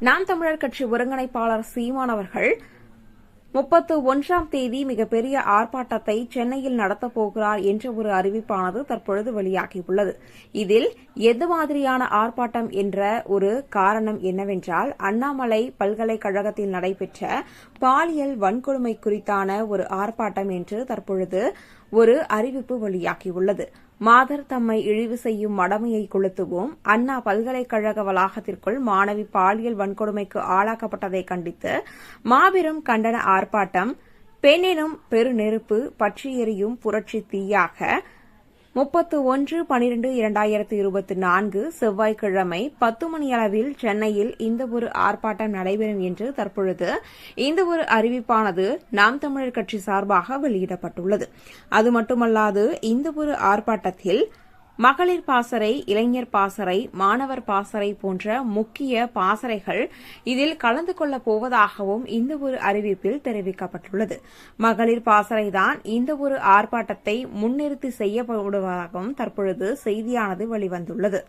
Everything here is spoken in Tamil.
நாம் தமிழர் கட்சி ஒருங்கிணைப்பாளர் சீமான் அவர்கள் 31ஆம் தேதி மிகப்பெரிய ஆர்ப்பாட்டத்தை சென்னையில் நடத்தப்போகிறார் என்ற ஒரு அறிவிப்பானது தற்பொழுது வெளியாகியுள்ளது. இதில் எது மாதிரியான ஆர்ப்பாட்டம் என்ற ஒரு காரணம் என்னவென்றால், அண்ணாமலை பல்கலைக்கழகத்தில் நடைபெற்ற பாலியல் வன்கொடுமை குறித்தான ஒரு ஆர்ப்பாட்டம் என்று தற்பொழுது ஒரு அறிவிப்பு வெளியாகியுள்ளது. மாதர் தம்மை இழிவு செய்யும் மடமையை கொளுத்துவோம். அண்ணா பல்கலைக்கழக வளாகத்திற்குள் மாணவி பாலியல் வன்கொடுமைக்கு ஆளாக்கப்பட்டதை கண்டித்து மாபெரும் கண்டன ஆர்ப்பாட்டம். பெண்ணெனும் பெருநெருப்பு பற்றி எரியும் புரட்சி தீயாக 31/12/2024 செவ்வாய்க்கிழமை 10 மணியளவில் சென்னையில் இந்த ஒரு ஆர்ப்பாட்டம் நடைபெறும் என்று தற்பொழுது இந்த ஒரு அறிவிப்பானது நாம் தமிழர் கட்சி சார்பாக வெளியிடப்பட்டுள்ளது. அது மட்டுமல்லாது இந்த ஒரு ஆர்ப்பாட்டத்தில் மகளிர் பாசறை, இளைஞர் பாசறை, மாணவர் பாசறை போன்ற முக்கிய பாசறைகள் இதில் கலந்து கொள்ளப் போவதாகவும் இந்த ஒரு அறிவிப்பில் தெரிவிக்கப்பட்டுள்ளது. மகளிர் பாசறைதான் இந்த ஒரு ஆர்ப்பாட்டத்தை முன்னிறுத்தி செய்யப்படுவதாகவும் தற்பொழுது செய்தியானது வெளிவந்துள்ளது.